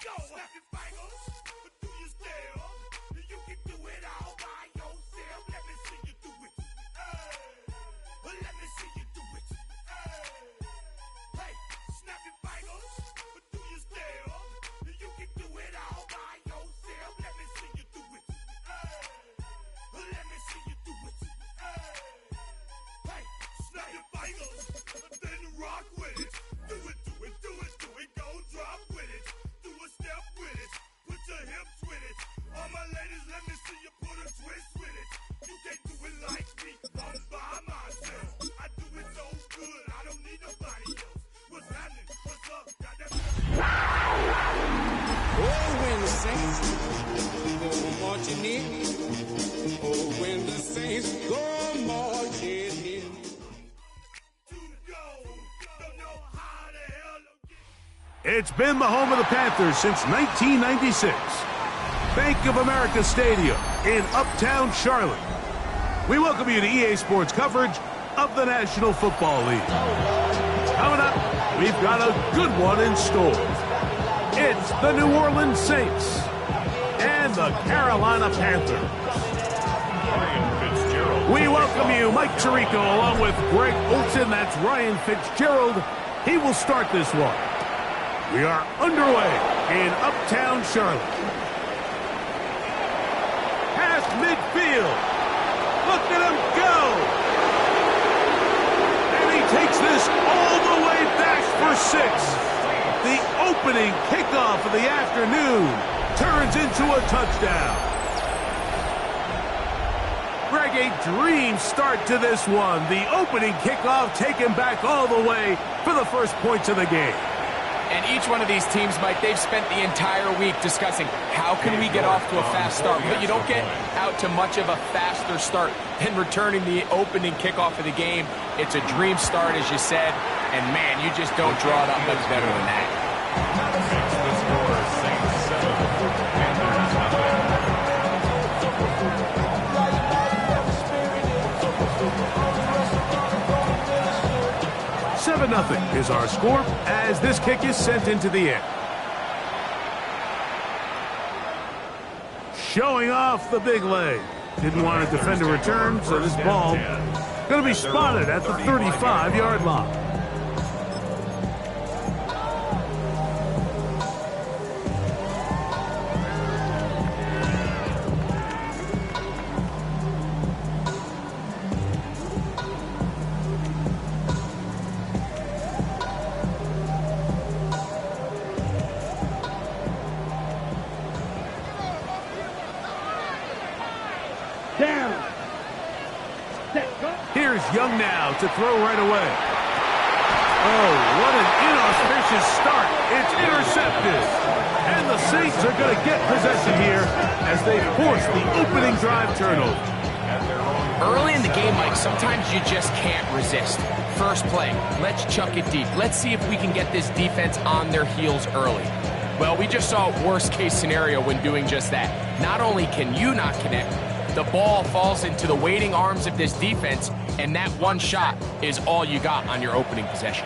Go! Snap your fingers, but do you still? You can do it all by yourself. Let me see you do it. Let me see you do it. Hey, snap your fingers, but do you still? You can do it all by yourself. Let me see you do it. Let me see you do it. Hey, snap your fingers, then rock with it. Do it, do it, do it, do it. Go drop with it. Do a step with it. Put your hips with it. All my ladies, let me see you put a twist with it. You can't do it like me. I'm by myself. I do it so good. I don't need nobody else. What's happening? What's up? Got that? Oh, when the saints go marching in. Oh, when the saints go marching in. It's been the home of the Panthers since 1996. Bank of America Stadium in Uptown Charlotte. We welcome you to EA Sports coverage of the National Football League. Coming up, we've got a good one in store. It's the New Orleans Saints and the Carolina Panthers. We welcome you, Mike Tirico, along with Greg Olson. That's Ryan Fitzgerald. He will start this one. We are underway in Uptown Charlotte. Past midfield. Look at him go. And he takes this all the way back for 6. The opening kickoff of the afternoon turns into a touchdown. Greg, a dream start to this one. The opening kickoff taken back all the way for the first points of the game. And each one of these teams, Mike, they've spent the entire week discussing how can we get off to a fast start. But you don't get out to much of a faster start than returning the opening kickoff of the game. It's a dream start, as you said. And, man, you just don't draw it up much better than that. The score, Saints 7, Panthers 7-0 is our score as this kick is sent into the air. Showing off the big leg. Didn't want to defend a return, so this ball going to be spotted at the 35-yard line. Here's Young now to throw right away. Oh, what an inauspicious start. It's intercepted. And the Saints are going to get possession here as they force the opening drive turnover. Early in the game, Mike, sometimes you just can't resist. First play, let's chuck it deep. Let's see if we can get this defense on their heels early. Well, we just saw a worst-case scenario when doing just that. Not only can you not connect, the ball falls into the waiting arms of this defense, and that one shot is all you got on your opening possession.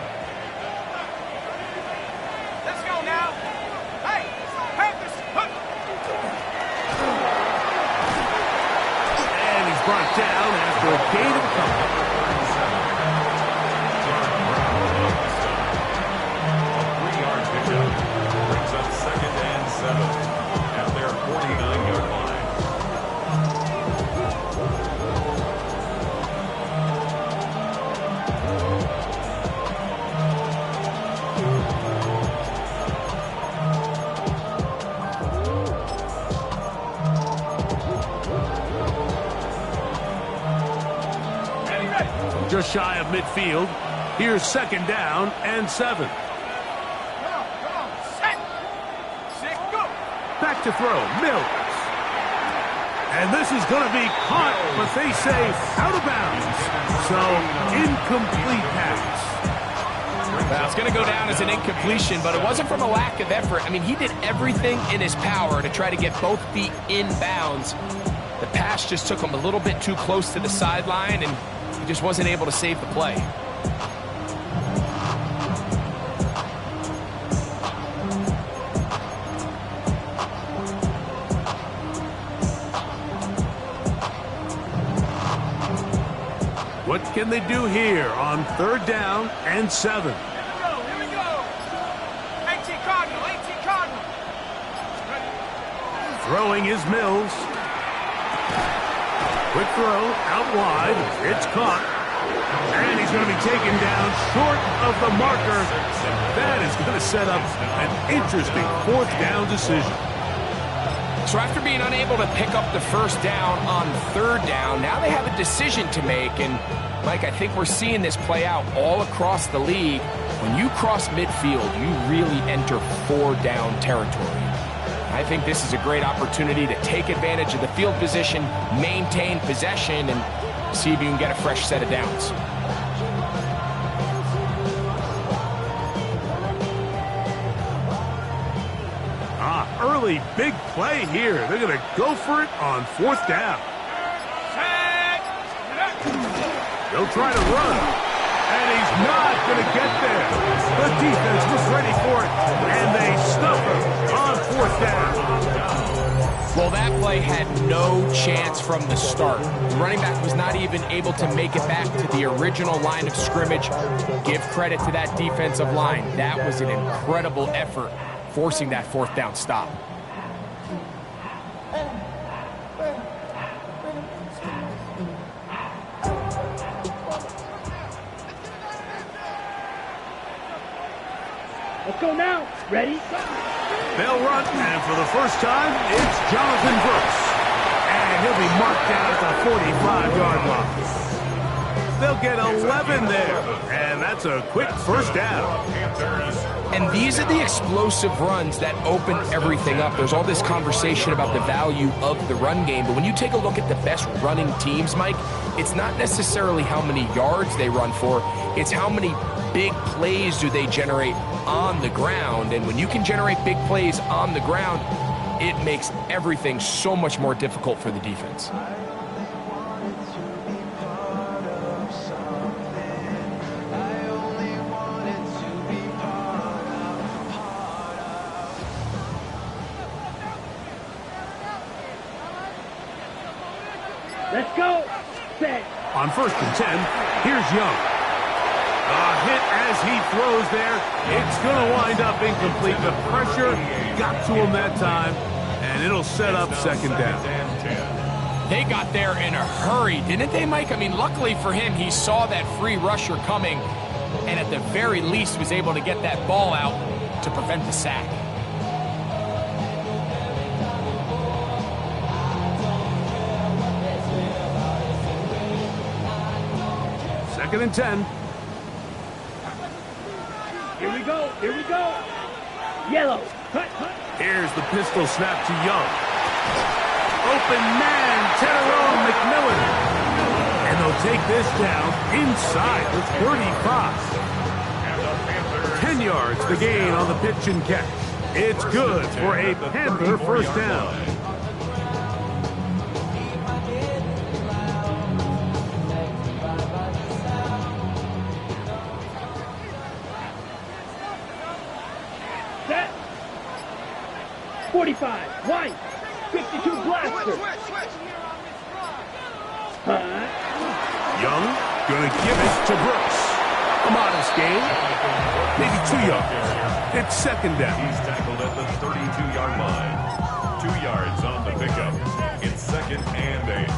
Let's go now. Hey, Panthers. And he's brought down after a gain of a couple. A 3-yard pickup brings up 2nd and 7 at their 49-yard line. Just shy of midfield. Here's 2nd down and 7. Back to throw, Mills. And this is going to be caught, but they say out of bounds. So, incomplete pass. Well, it's going to go down as an incompletion, but it wasn't from a lack of effort. I mean, he did everything in his power to try to get both feet in bounds. The pass just took him a little bit too close to the sideline, and he just wasn't able to save the play. can they do here on 3rd down and 7? Here we go. 18 Cardinal, 18 Cardinal. Throwing is Mills. Quick throw out wide. It's caught. And he's going to be taken down short of the marker. That is going to set up an interesting 4th down decision. So after being unable to pick up the 1st down on 3rd down, now they have a decision to make. And, Mike, I think we're seeing this play out all across the league. When you cross midfield, you really enter 4-down territory. I think this is a great opportunity to take advantage of the field position, maintain possession, and see if you can get a fresh set of downs. Early big play here. They're going to go for it on 4th down. They'll try to run, and he's not going to get there. The defense was ready for it, and they stuff him on 4th down. Well, that play had no chance from the start. The running back was not even able to make it back to the original line of scrimmage. Give credit to that defensive line. That was an incredible effort, forcing that 4th down stop. Let's go now. Ready? They'll run, and for the first time, it's Jonathan Brooks. And he'll be marked down at the 45-yard line. They'll get 11 there, and that's a quick 1st down. And these are the explosive runs that open everything up. There's all this conversation about the value of the run game, but when you take a look at the best running teams, Mike, it's not necessarily how many yards they run for, it's how many big plays do they generate on the ground. And when you can generate big plays on the ground, it makes everything so much more difficult for the defense. Let's go. Set. On 1st and 10, here's Young. A hit as he throws there. It's going to wind up incomplete. The pressure got to him that time, and it'll set up 2nd down. They got there in a hurry, didn't they, Mike? I mean, luckily for him, he saw that free rusher coming, and at the very least was able to get that ball out to prevent the sack. Second and 10. Here we go. Here we go. Yellow. Cut, cut. Here's the pistol snap to Young. Open man, Tyrone McMillan. And they'll take this down inside the 35. 10 yards the gain on the pitch and catch. It's good for a Panther 1st down. Set. 45. White. 52 blaster. Young going to give it to Brooks. A modest gain. Maybe 2 yards. It's 2nd down. He's tackled at the 32-yard line. 2 yards on the pickup. It's 2nd and 8.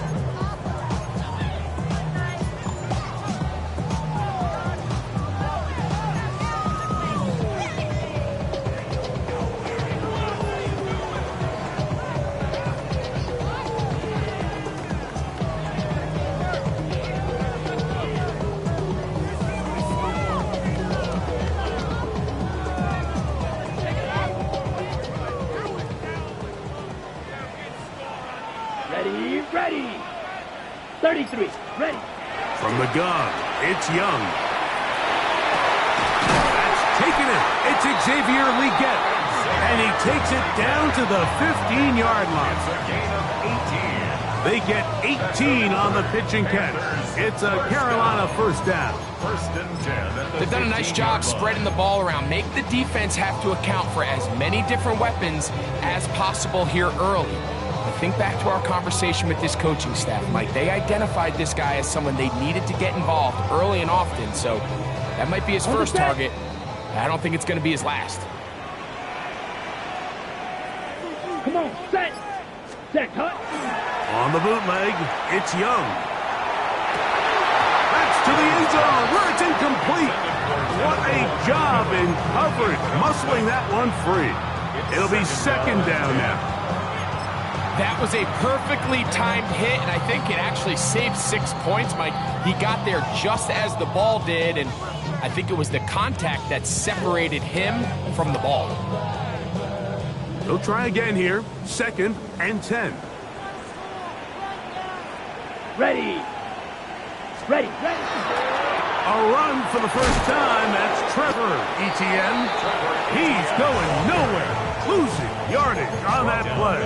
Ready. 33. Ready. From the gun, it's Young. That's taken it. It's Xavier Leggett. And he takes it down to the 15-yard line. It's a gain of 18. They get 18 on the pitch and catch. It's a Carolina 1st down. 1st and 10. They've done a nice job spreading the ball around. Make the defense have to account for as many different weapons as possible here early. I think back to our conversation with this coaching staff, Mike. They identified this guy as someone they needed to get involved early and often, so that might be his first target. I don't think it's going to be his last. Come on, set, cut. On the bootleg, it's Young. That's to the end zone, where it's incomplete. What a job in coverage, muscling that one free. It'll be second down now. That was a perfectly timed hit, and I think it actually saved 6 points, Mike. He got there just as the ball did, and I think it was the contact that separated him from the ball. They'll try again here, 2nd and 10. Ready. A run for the first time. That's Trevor Etienne. He's going nowhere. Losing yardage on that play.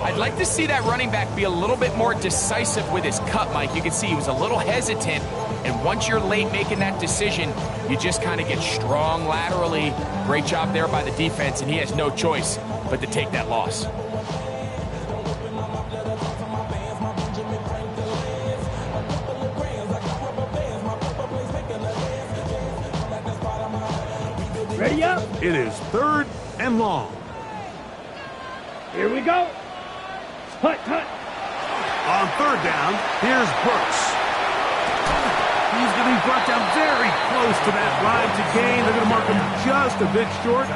I'd like to see that running back be a little bit more decisive with his cut, Mike. You can see he was a little hesitant, and once you're late making that decision, you just kind of get strong laterally. Great job there by the defense, and he has no choice but to take that loss. Ready up. It is 3rd and long. Here we go. Hut. On 3rd down, here's Brooks. He's going to be brought down very close to that line to gain. They're going to mark him just a bit short.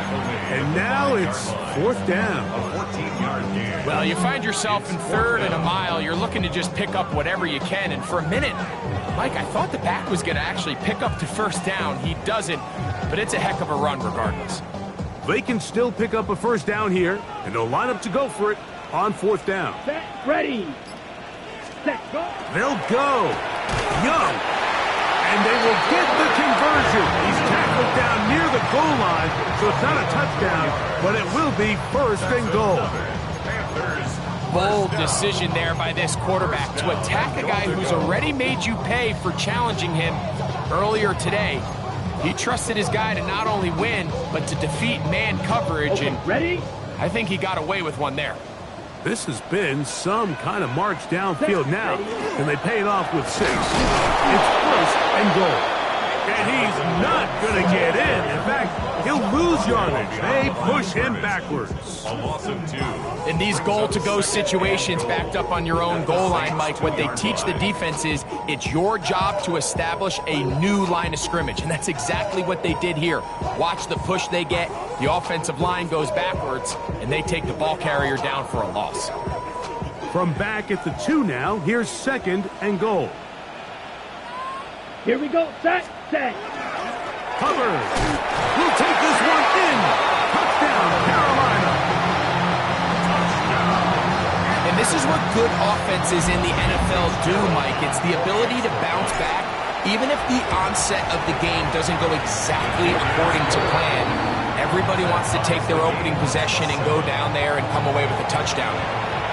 And now it's 4th down. Well, you find yourself in 3rd and a mile. You're looking to just pick up whatever you can. And for a minute, Mike, I thought the back was going to actually pick up to 1st down. He doesn't, but it's a heck of a run regardless. They can still pick up a 1st down here, and they'll line up to go for it on 4th down. Set, ready. Set, go. They'll go. Young. And they will get the conversion. He's tackled down near the goal line, so it's not a touchdown, but it will be 1st and goal. Bold decision there by this quarterback to attack a guy who's already made you pay for challenging him earlier today. He trusted his guy to not only win, but to defeat man coverage, and ready? I think he got away with one there. This has been some kind of march downfield now, and they pay it off with 6. It's 1st and goal. And he's not going to get in. In fact, he'll lose yardage. They push him backwards. A loss of 2. In these goal-to-go situations backed up on your own goal line, Mike, what they teach the defense is it's your job to establish a new line of scrimmage, and that's exactly what they did here. Watch the push they get. The offensive line goes backwards, and they take the ball carrier down for a loss. From back at the 2 now, here's 2nd and goal. Here we go. Set. Cover. We'll take this one in. Touchdown, Carolina. And this is what good offenses in the NFL do, Mike. It's the ability to bounce back, even if the onset of the game doesn't go exactly according to plan. Everybody wants to take their opening possession and go down there and come away with a touchdown.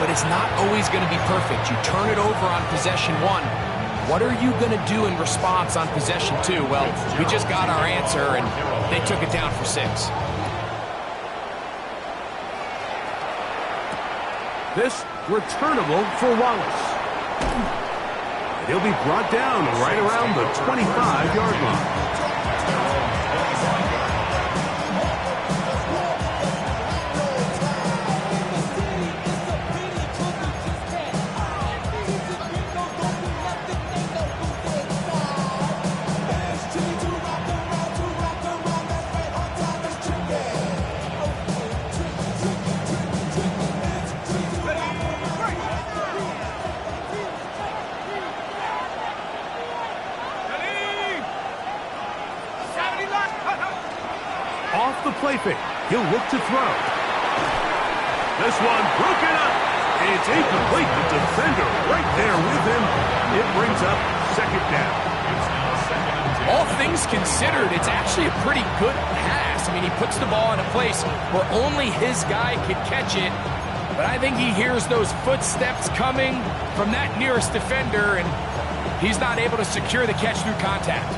But it's not always going to be perfect. You turn it over on possession 1. What are you going to do in response on possession 2? Well, we just got our answer, and they took it down for 6. This returnable for Wallace. And he'll be brought down right around the 25-yard line. Off the play fake, he'll look to throw. This one broken up. It's incomplete. The defender right there with him. It brings up 2nd down. All things considered, it's actually a pretty good pass. I mean, he puts the ball in a place where only his guy could catch it. But I think he hears those footsteps coming from that nearest defender, and he's not able to secure the catch through contact.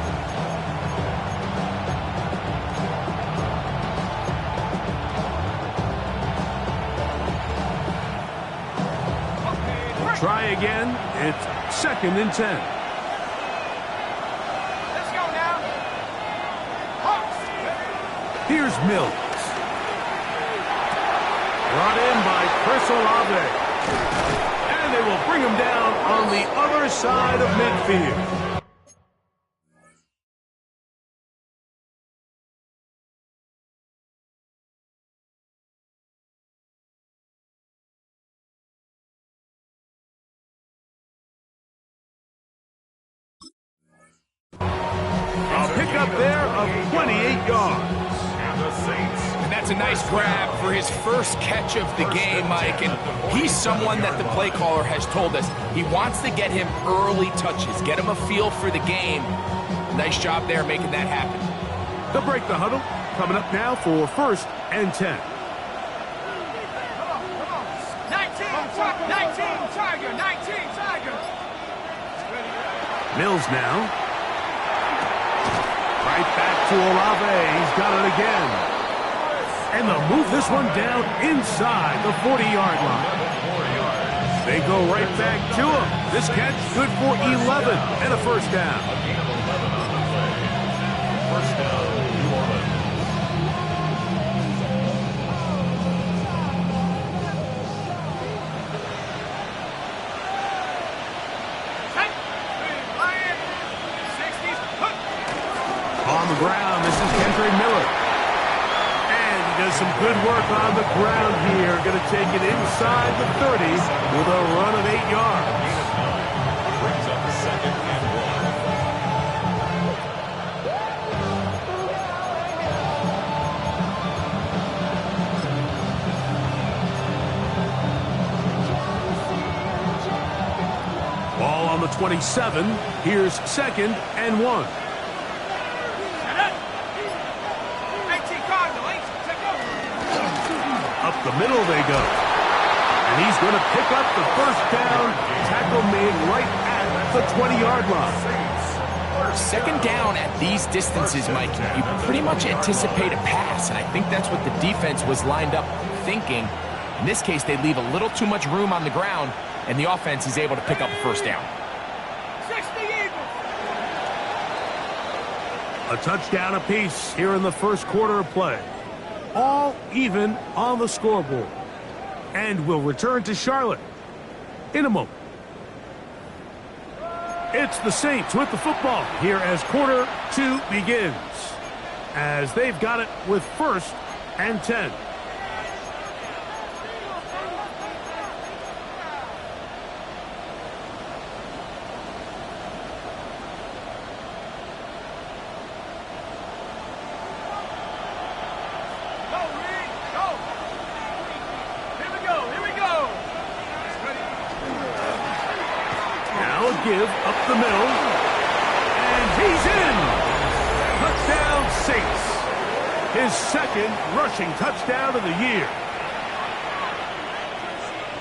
try again. It's 2nd and 10. Let's go now. Here's Mills. Brought in by Chris Olave. And they will bring him down on the other side of midfield. A pickup there of 28 yards. And the Saints. And that's a nice grab for his first catch of the game, Mike. And he's someone that the play caller has told us he wants to get him early touches, get him a feel for the game. Nice job there making that happen. They'll break the huddle. Coming up now for 1st and 10. 19 Tiger. Mills now. Right back to Olave. He's got it again. And they'll move this one down inside the 40-yard line. They go right back to him. This catch good for 11 and a first down. First down, New Orleans. On the ground, this is Kendra Miller. And he does some good work on the ground here. Going to take it inside the 30 with a run of 8 yards. Brings up 2nd and 1. Ball on the 27. Here's 2nd and 1. Up the middle they go. And he's going to pick up the first down. Tackle made right at the 20-yard line. 2nd down at these distances, Mike, you pretty much anticipate a pass, and I think that's what the defense was lined up thinking. In this case, they leave a little too much room on the ground, and the offense is able to pick up a first down. A touchdown apiece here in the first quarter of play. All even on the scoreboard. And we'll return to Charlotte in a moment. It's the Saints with the football here as quarter 2 begins. As they've got it with 1st and 10. Give up the middle, and he's in. Touchdown Saints. His 2nd rushing touchdown of the year.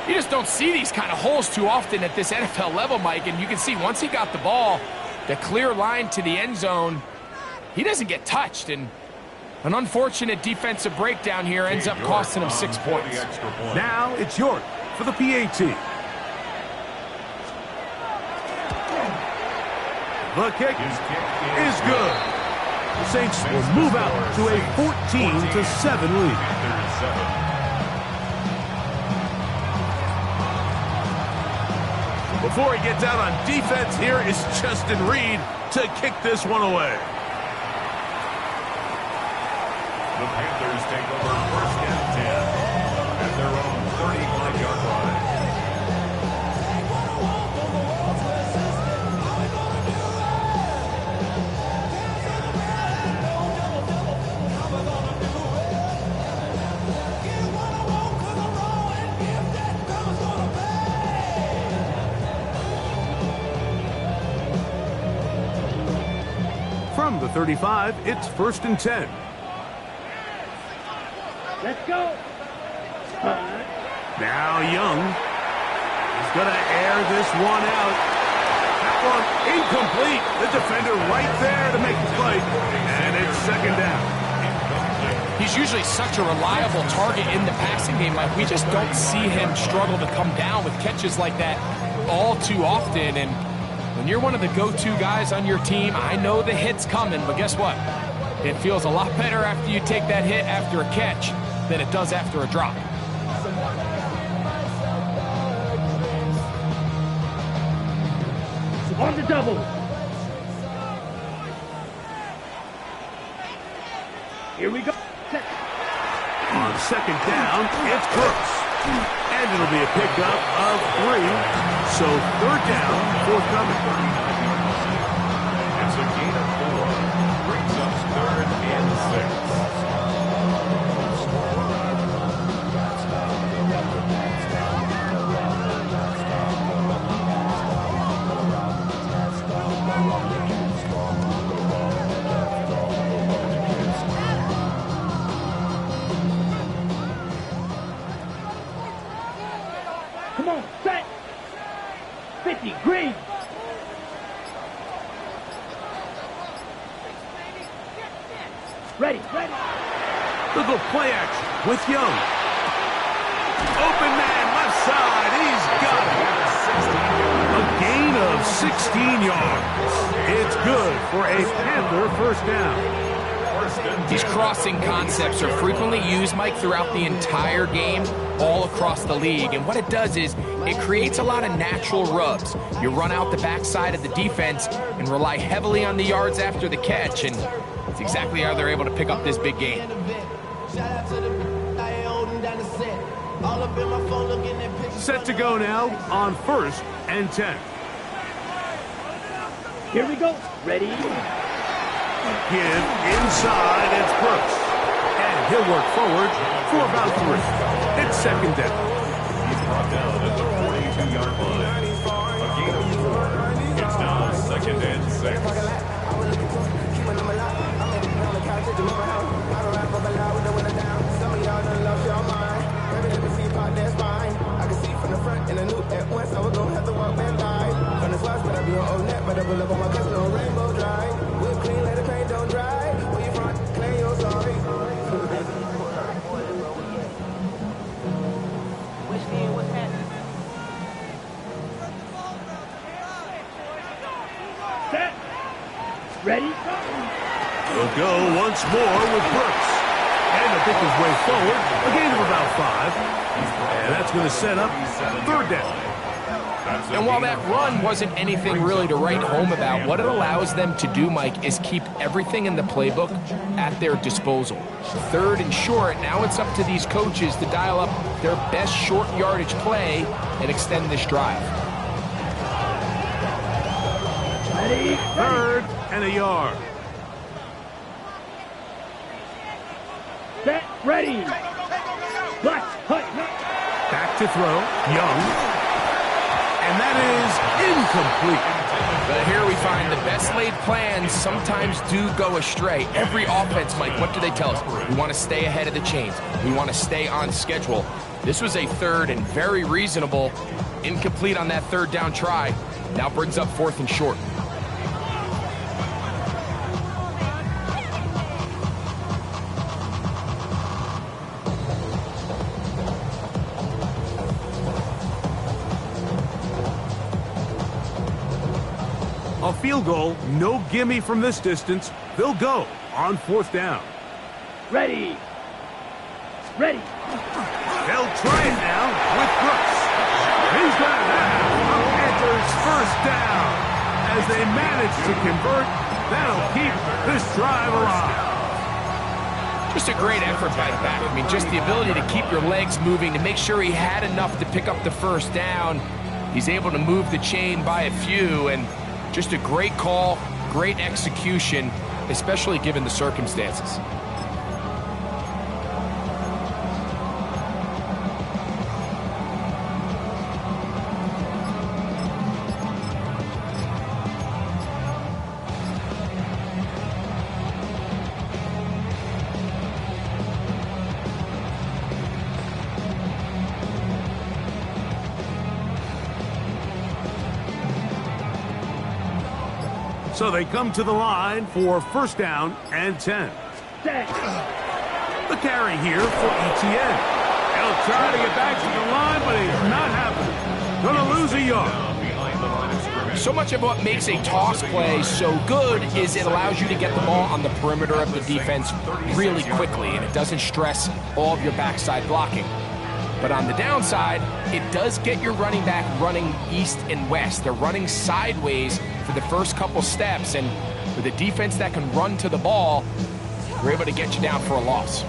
You just don't see these kind of holes too often at this NFL level, Mike, and you can see once he got the ball, the clear line to the end zone, he doesn't get touched, and an unfortunate defensive breakdown here ends up costing him 6 points. Now it's York for the PAT. The kick is good. The Saints will move out to a 14-7 lead. Before he gets out on defense, here is Justin Reed to kick this one away. The Panthers take over 1st and 10 at their own 35-yard line. From the 35, it's 1st and 10. Let's go. Now Young. He's going to air this one out. That one incomplete. The defender right there to make the play. And it's 2nd down. He's usually such a reliable target in the passing game, Mike. We just don't see him struggle to come down with catches like that all too often. And when you're one of the go-to guys on your team, I know the hit's coming, but guess what? It feels a lot better after you take that hit after a catch than it does after a drop. On the double. Here we go. On second down, it's Brooks. And it'll be a pickup of 3. So third down, forthcoming. It's a gain of 4. Brings up third and 6. Come on, set. 50, green. Ready. Look at play action with Young. Open man, left side. He's got it. A gain of 16 yards. It's good for a Panther first down. These crossing concepts are frequently used, Mike, throughout the entire game, all across the league. And what it does is it creates a lot of natural rubs. You run out the backside of the defense and rely heavily on the yards after the catch, and it's exactly how they're able to pick up this big gain. Set to go now on 1st and 10. Here we go. Ready. Give inside, it's Brooks. And he'll work forward for about 3. It's second down. He's brought down at the 42-yard line. A gain of 4. It's now second and 6. Set. Ready. He'll go once more with Brooks. And to pick his way forward, a gain of about 5. And that's going to set up third down. And while that run wasn't anything really to write home about, what it allows them to do, Mike, is keep everything in the playbook at their disposal. Third and short, now it's up to these coaches to dial up their best short yardage play and extend this drive. Ready. Third and a yard. Set. Ready. Black. Hut. Back to throw. Young. And that is incomplete. But here we find the best laid plans sometimes do go astray. Every offense, Mike, what do they tell us? We want to stay ahead of the chains. We want to stay on schedule. This was a third and very reasonable. Incomplete on that third down try. Now brings up 4th and short. A field goal, no gimme from this distance. They'll go on 4th down. Ready. Ready. They'll try it now with Brooks. He's going to have a Panthers first down. As they manage to convert, that'll keep this drive alive. Just a great effort by the back. I mean, just the ability to keep your legs moving, to make sure he had enough to pick up the first down. He's able to move the chain by a few, and just a great call, great execution, especially given the circumstances. So they come to the line for first down and 10. Set. The carry here for ETN. He'll try to get back to the line, but it's not happening. Gonna lose a yard. Behind the line of scrimmage. So much of what makes a toss play so good is it allows you to get the ball on the perimeter of the defense really quickly, and it doesn't stress all of your backside blocking. But on the downside, it does get your running back running east and west. They're running sideways for the first couple steps, and with a defense that can run to the ball, we're able to get you down for a loss.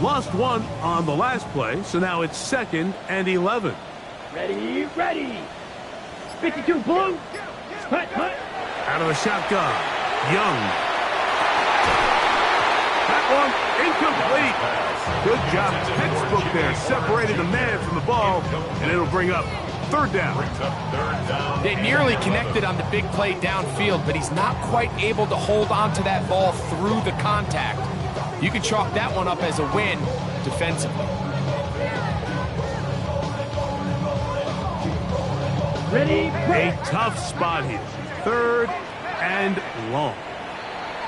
Lost one on the last play, so now it's 2nd and 11. Ready, ready. 52 blue. Hut, hut. Out of the shotgun, Young. That one incomplete. Good job, textbook there, separating the man from the ball, and it'll bring up 3rd down. Brings up 3rd down. They nearly connected on the big play downfield, but he's not quite able to hold on to that ball through the contact. You can chalk that one up as a win defensively. Ready, A tough spot here. 3rd and long.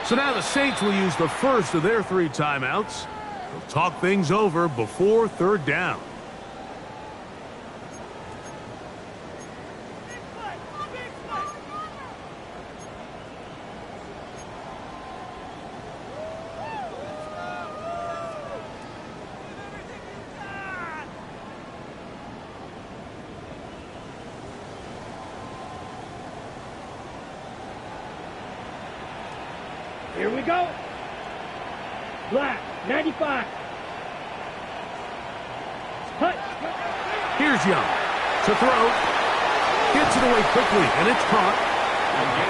So now the Saints will use the first of their 3 timeouts. They'll talk things over before 3rd down. Here we go. Black, 95. Hut. Here's Young to throw. Gets it away quickly, and it's caught.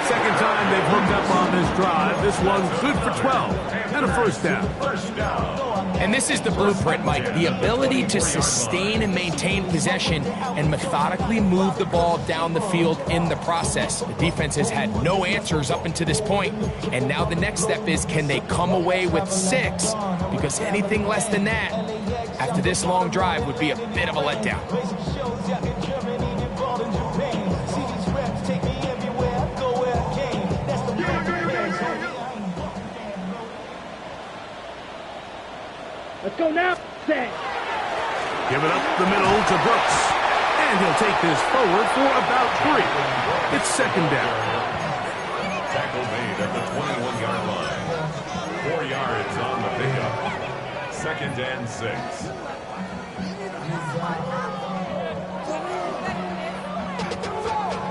2nd time they've hooked up on this drive. This one's good for 12 and a 1st down. And this is the blueprint, Mike. The ability to sustain and maintain possession and methodically move the ball down the field in the process. The defense has had no answers up until this point, and now the next step is, can they come away with 6? Because anything less than that, after this long drive, would be a bit of a letdown. Let's go now. Set. Give it up the middle to Brooks. And he'll take this forward for about 3. It's 2nd down. Tackle made at the 21-yard line. 4 yards on the pickup. 2nd and 6.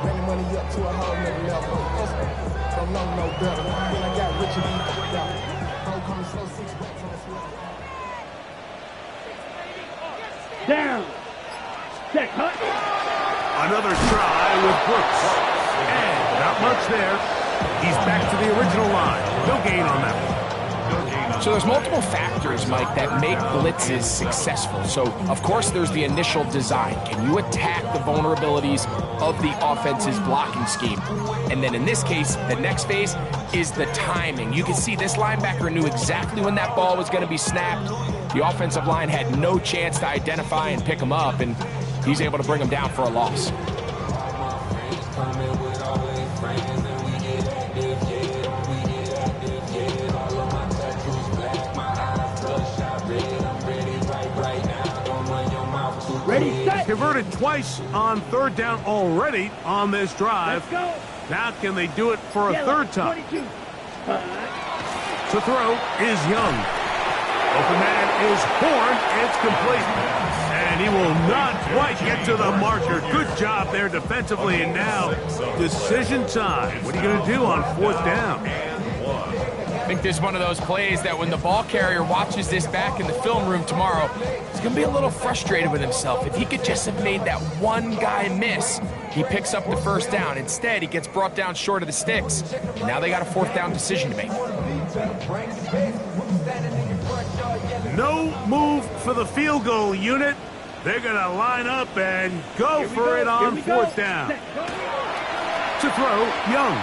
Bringing money up to a whole nother level. Don't know no better. When I got rich and don't come slow 6 racks on this level. Down. Check, hut. Another try with Brooks. And not much there. He's back to the original line. No gain on that one. So there's multiple factors, Mike, that make blitzes successful. So, of course, there's the initial design. Can you attack the vulnerabilities of the offense's blocking scheme? And then in this case, the next phase is the timing. You can see this linebacker knew exactly when that ball was going to be snapped. The offensive line had no chance to identify and pick him up, and he's able to bring him down for a loss. Ready, set. Converted twice on 3rd down already on this drive. Let's go. Now can they do it for a Yellow, 3rd time? 22. To throw is Young. Open man is Horn. It's complete. And he will not quite get to the marker. Good job there defensively. And now decision time. What are you going to do on 4th down? I think this is one of those plays that when the ball carrier watches this back in the film room tomorrow, he's going to be a little frustrated with himself. If he could just have made that one guy miss, he picks up the 1st down. Instead, he gets brought down short of the sticks. And now they got a 4th down decision to make. No move for the field goal unit. They're going to line up and go for it on 4th down. To throw, Young.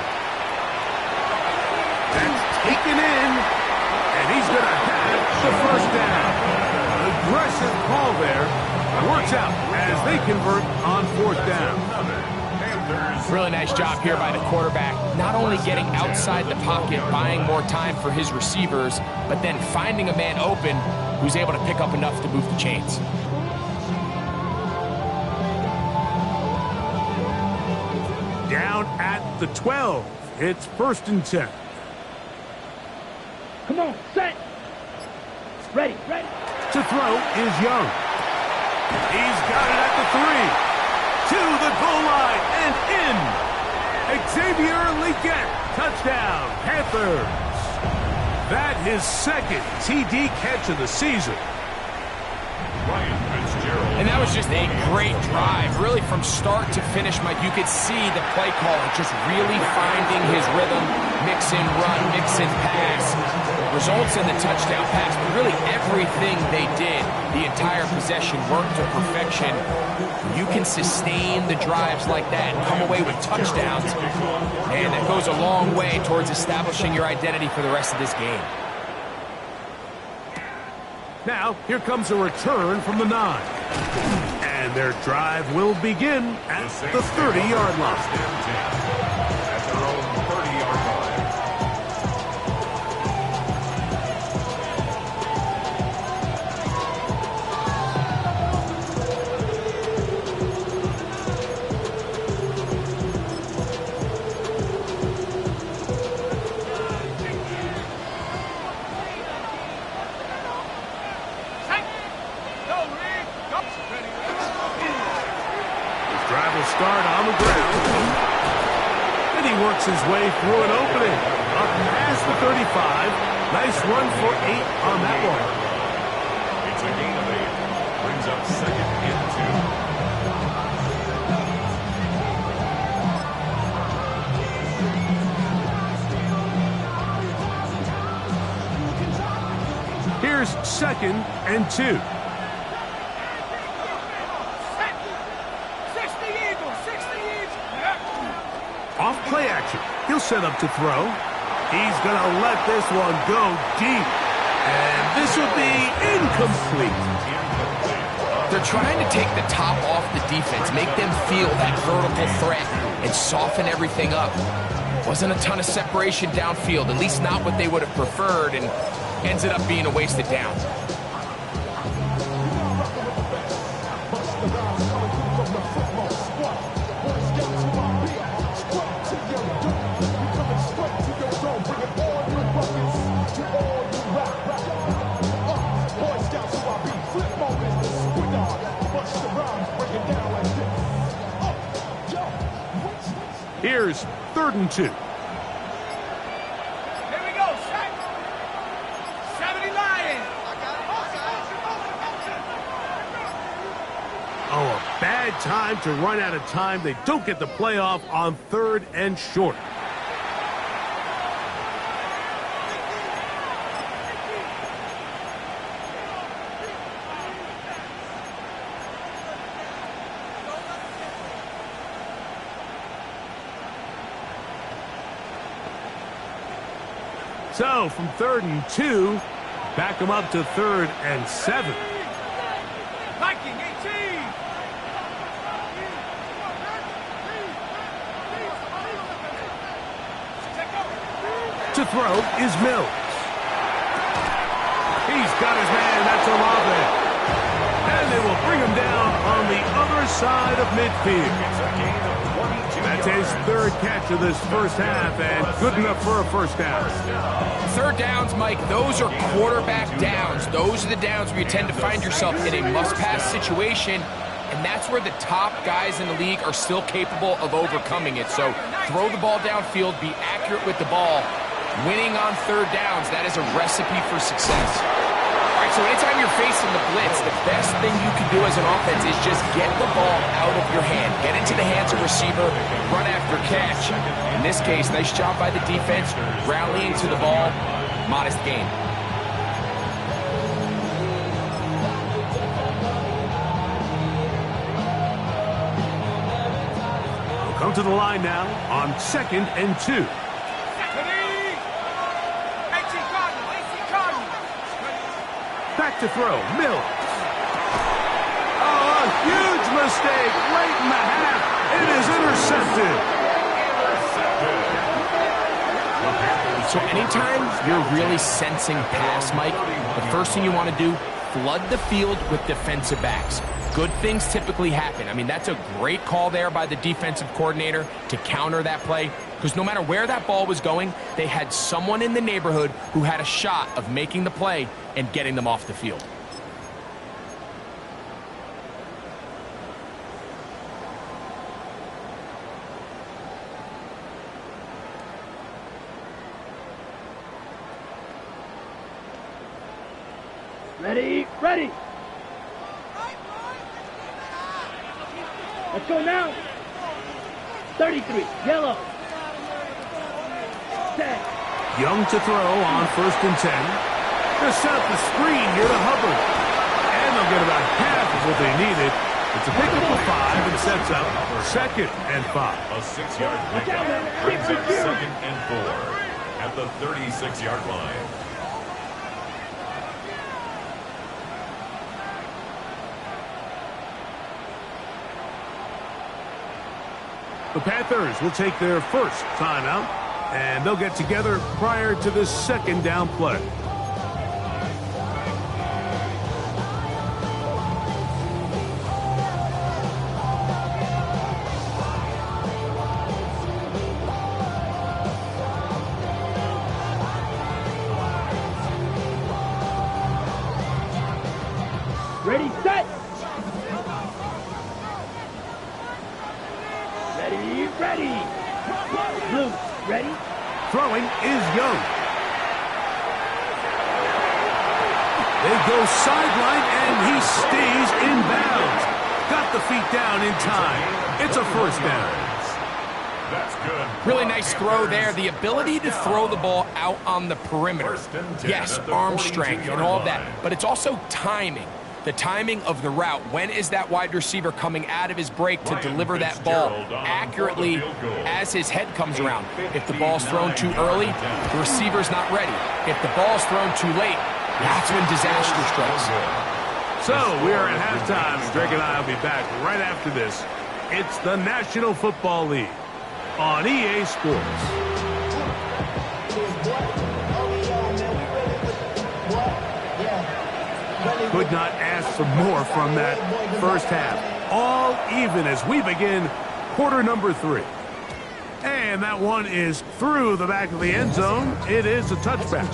That's taken in, and he's going to have the 1st down. Aggressive call there. Works out as they convert on 4th down. Panthers Really nice job here by the quarterback, not only getting outside the pocket, buying more time for his receivers, but then finding a man open who's able to pick up enough to move the chains. Down at the 12. It's 1st and 10. Come on, set. Ready. To throw is Young. He's got it at the 3. To the goal line and in. Xavier Legette, touchdown, Panthers. That his 2nd TD catch of the season. And that was just a great drive, really from start to finish, Mike. You could see the play caller just really finding his rhythm, mix and run, mix and pass. Results in the touchdown pass, but really everything they did, the entire possession worked to perfection. You can sustain the drives like that and come away with touchdowns, and that goes a long way towards establishing your identity for the rest of this game. Now, here comes a return from the 9. And their drive will begin at the 30-yard line. At their own 30-yard line. Start on the ground. And he works his way through an opening. Up past the 35. Nice run for 8 on that one. It's a gain of 8. Brings up 2nd and 2. Here's 2nd and 2. Off play action. He'll set up to throw. He's going to let this one go deep. And this will be incomplete. They're trying to take the top off the defense, make them feel that vertical threat, and soften everything up. Wasn't a ton of separation downfield, at least not what they would have preferred, and ends up being a wasted down. Here's 3rd and 2. Here we go, set. 70 Lions. Oh, a bad time to run out of time. They don't get the playoff on 3rd and short. So, from 3rd and 2, back them up to 3rd and 7. Viking 18. To throw is Mills. He's got his man. That's Olave. And they will bring him down on the other side of midfield. It's a gain of 22 That's his 3rd catch of this first half, and good enough for a first down. 3rd downs, Mike, those are quarterback downs. Those are the downs where you tend to find yourself in a must-pass situation, and that's where the top guys in the league are still capable of overcoming it. So throw the ball downfield, be accurate with the ball. Winning on 3rd downs, that is a recipe for success. All right, so anytime you're facing the blitz, the best thing you can do as an offense is just get the ball out of your hand. Get into the hands of receiver, run after catch. In this case, nice job by the defense, rallying to the ball, modest gain. We'll come to the line now on 2nd and 2. Back to throw, Mills. Oh, a huge mistake late in the half. It is intercepted. So anytime you're really sensing pass, Mike, the first thing you want to do, flood the field with defensive backs. Good things typically happen. I mean, that's a great call there by the defensive coordinator to counter that play, because no matter where that ball was going, they had someone in the neighborhood who had a shot of making the play and getting them off the field. Ready, ready. Let's go now. 33, yellow. Set. Young to throw on 1st and 10. Just set up the screen here to Hubbard. And they'll get about half of what they needed. It's a pickup of 5 and sets up 2nd and 5. A 6-yard pickup brings up 2nd and 4 at the 36-yard line. The Panthers will take their first timeout, and they'll get together prior to the 2nd down play. Ready, set. Ready, ready. Blue, ready. Throwing is Young. They go sideline, and he stays in bounds. Got the feet down in time. It's a 1st down. That's good. Really nice throw there. The ability to throw the ball out on the perimeter. Yes, arm strength and all of that, but it's also timing. The timing of the route. When is that wide receiver coming out of his break to deliver that ball accurately as his head comes around? If the ball's thrown too early, the receiver's not ready. If the ball's thrown too late, that's when disaster strikes. So we are at halftime. Greg and I will be back right after this. It's the National Football League on EA Sports. Could not ask for more from that first half. All even as we begin quarter number 3. And that one is through the back of the end zone. It is a touchback.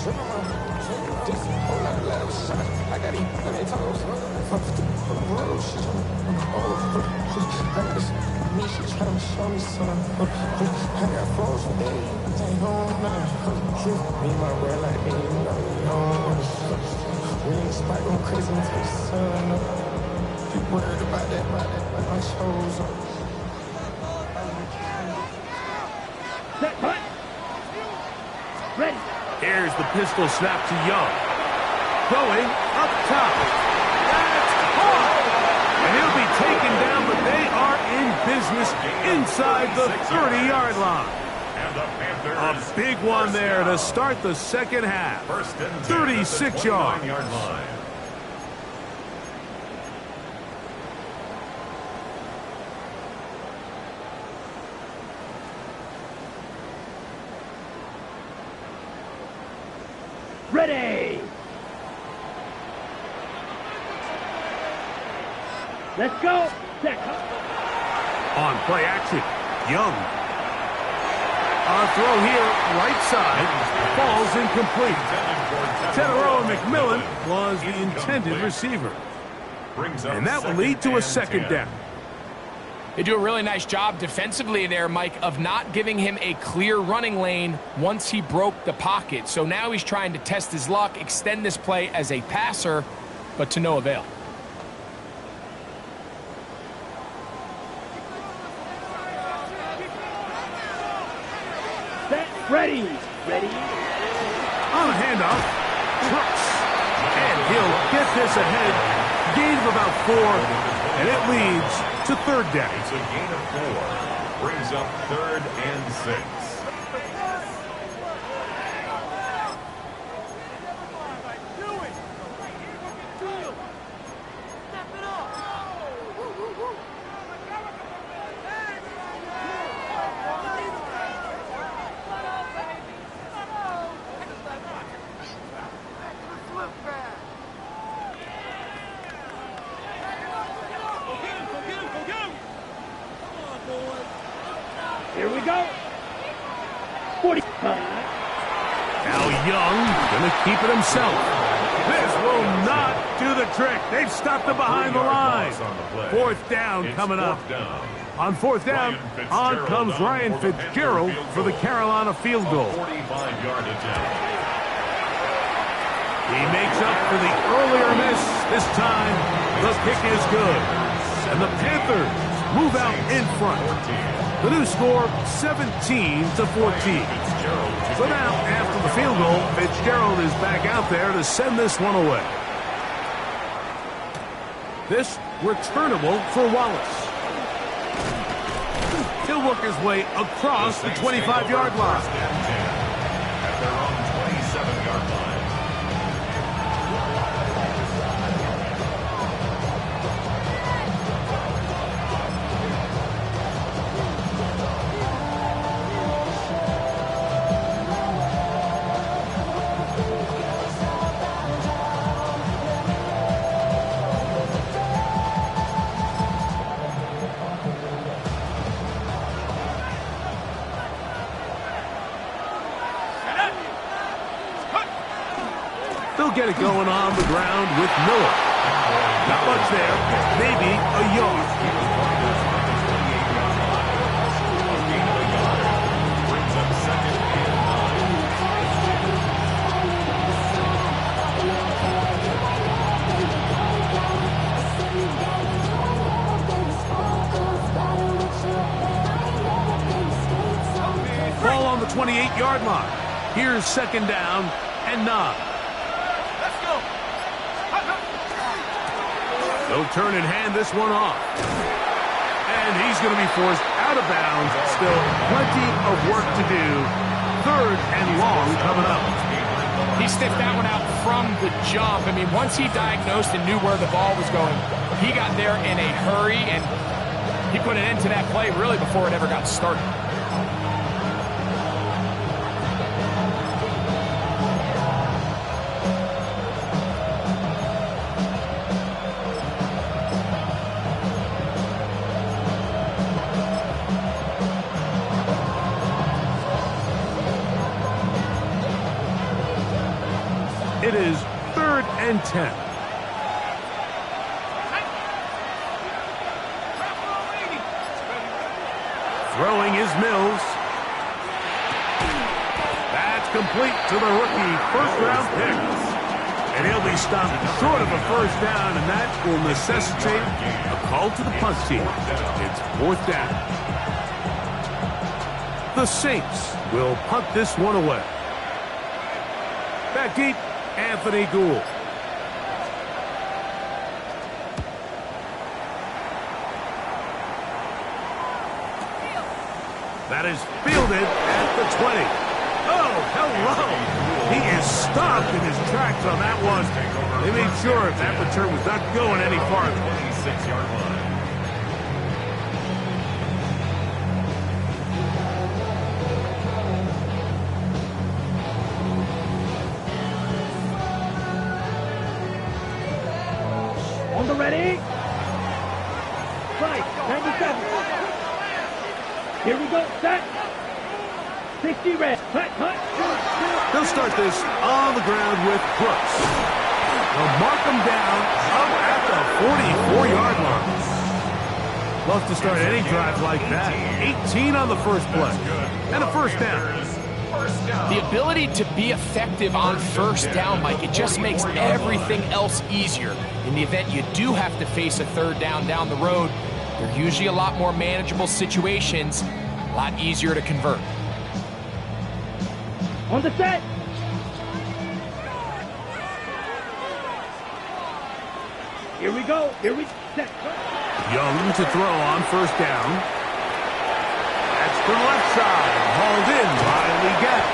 We ain't spike on crazy until the sun up. People worried about that, my shows up. Set, punt. Ready. Here's the pistol snap to Young. Going up top. That's caught. And he'll be taken down, but they are in business inside the 30-yard line. A big one there to start the 2nd half. 36 yards. Ready. Let's go. Set. On play action, Young. On throw here, right side, falls incomplete. Tedero McMillan was the intended receiver. And that will lead to a 2nd down. They do a really nice job defensively there, Mike, of not giving him a clear running lane once he broke the pocket. So now he's trying to test his luck, extend this play as a passer, but to no avail. Ready. Ready. On a handoff, Brooks. And he'll get this ahead. Gain of about 4, and it leads to 3rd down. It's a gain of 4. Brings up 3rd and 6. Young gonna keep it himself. This will not do the trick. They've stopped him behind the line. Fourth down coming up. On fourth down, on comes Ryan Fitzgerald for the Carolina field goal. 45-yard attempt. He makes up for the earlier miss. This time, the kick is good. And the Panthers move out in front. The new score, 17-14. So now, after the field goal, Fitzgerald is back out there to send this one away. This returnable for Wallace. He'll work his way across the 25-yard line. At their own 27-yard line. They'll get it going on the ground with Miller. Not much there, maybe a yard. Brings up second and 9. Ball on the 28-yard line. Here's second down and 9. They'll turn and hand this one off. And he's going to be forced out of bounds. Still plenty of work to do. Third and long coming up. He sniffed that one out from the jump. I mean, once he diagnosed and knew where the ball was going, he got there in a hurry, and he put an end to that play really before it ever got started. It is 3rd and 10. Throwing is Mills. That's complete to the rookie first-round pick. And he'll be stopped short of a first down, and that will necessitate a call to the punt team. It's 4th down. The Saints will punt this one away. Back deep, Anthony Gould. That is fielded at the 20. Oh, hello. He is stopped in his tracks on that one. They made sure that return was not going any farther. 26-yard line. On the ready. Right, 97. Here we go, set. 60 red. Hut. They'll start this on the ground with Brooks. They'll mark him down up at the 44-yard line. Love to start any drive like that. 18 on the first play. And a first down. The ability to be effective on first down, Mike, it just makes everything else easier. In the event you do have to face a third down the road, they're usually a lot more manageable situations, a lot easier to convert. On the set. Here we go. Set. Young to throw on first down. That's to the left side. Hauled in by Leggett.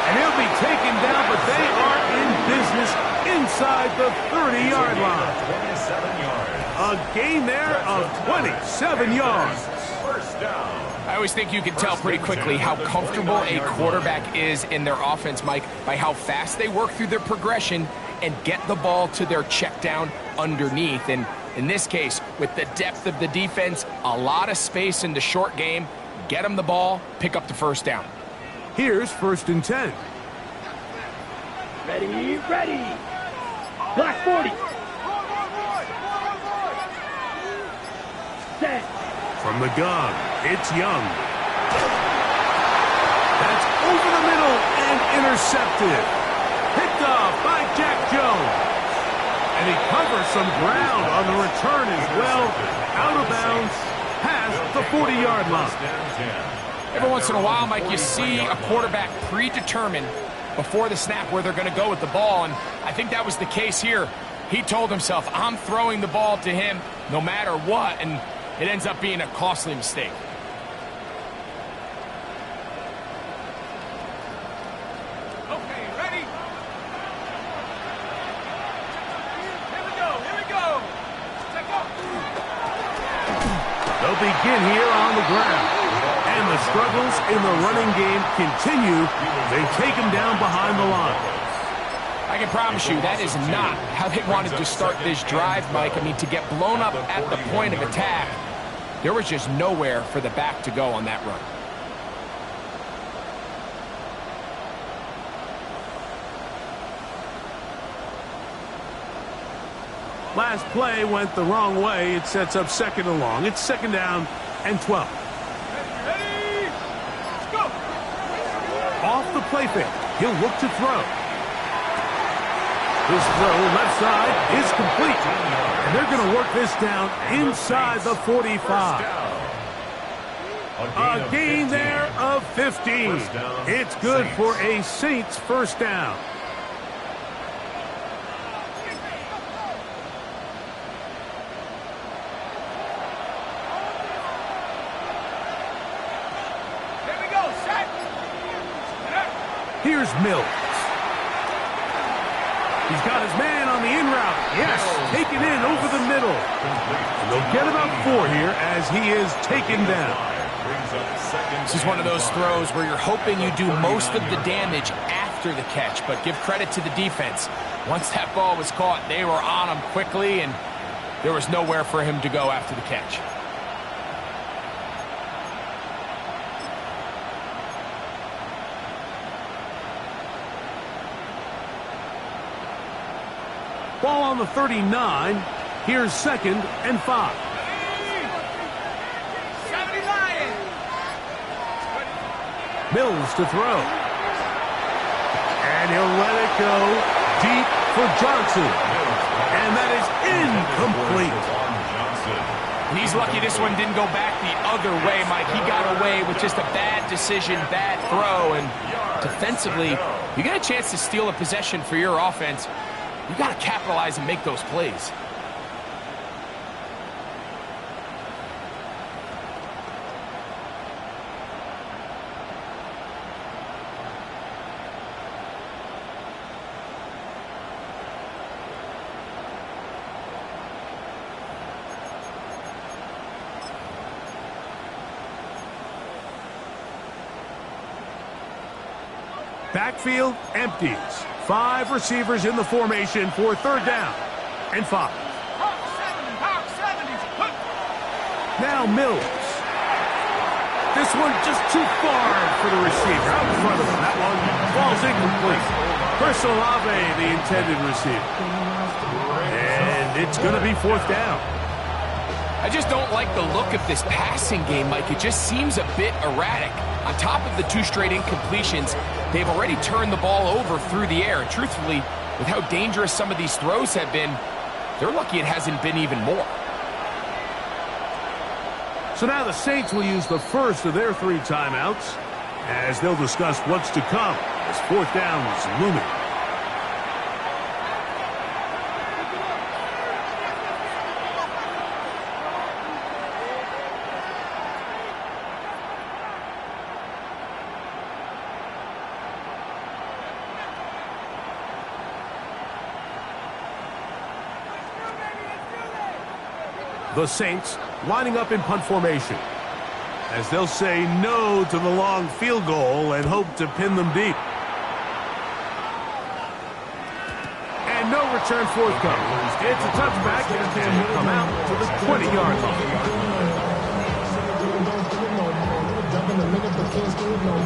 And he'll be taken down, but they are in business inside the 30-yard line. 27 yards. A gain there of 27 yards. First down. I always think you can tell pretty quickly how comfortable a quarterback is in their offense, Mike, by how fast they work through their progression and get the ball to their check down underneath. And in this case, with the depth of the defense, a lot of space in the short game, get them the ball, pick up the first down. Here's 1st and 10. Ready, ready. Black 40. Set. From the gun, it's Young. That's over the middle and intercepted. Picked off by Jack Jones. And he covers some ground on the return as well. Out of bounds, past the 40-yard line. Every once in a while, Mike, you see a quarterback predetermine before the snap where they're going to go with the ball, and I think that was the case here. He told himself, I'm throwing the ball to him no matter what, and it ends up being a costly mistake. Okay, ready? Here we go. Check up. They'll begin here on the ground. And the struggles in the running game continue. They take him down behind the line. I can promise you that is not how they wanted to start this drive, Mike. I mean, to get blown up at the point of attack, there was just nowhere for the back to go on that run. Last play went the wrong way. It sets up second and long. It's second down and 12. Ready? Let's go. Off the play fake. He'll look to throw. This throw left side is complete. And they're going to work this down inside the 45. A gain there of 15. It's good for a Saints first down. Here we go. Set. Here's Mills. He's got his man on the in route. Yes, taken in over the middle. And they'll get about 4 here as he is taken down. This is one of those throws where you're hoping you do most of the damage after the catch, but give credit to the defense. Once that ball was caught, they were on him quickly, and there was nowhere for him to go after the catch. Ball on the 39. Here's second and 5. 70 Lions. Mills to throw. And he'll let it go deep for Johnson. And that is incomplete. And he's lucky this one didn't go back the other way, Mike. He got away with just a bad decision, bad throw, and defensively, you get a chance to steal a possession for your offense. You got to capitalize and make those plays. Backfield empties. 5 receivers in the formation for third down and 5. Hawk 70s. Now Mills. This one just too far for the receiver. Out in front of him. That one falls incomplete. Chris Olave, the intended receiver. And it's going to be fourth down. I just don't like the look of this passing game, Mike. It just seems a bit erratic. On top of the 2 straight incompletions, they've already turned the ball over through the air. And truthfully, with how dangerous some of these throws have been, they're lucky it hasn't been even more. So now the Saints will use the first of their 3 timeouts as they'll discuss what's to come as fourth down is looming. The Saints lining up in punt formation as they'll say no to the long field goal and hope to pin them deep. And no return forthcoming. It's a touchback and will come out to the 20-yard line. in a minute, but can't still know.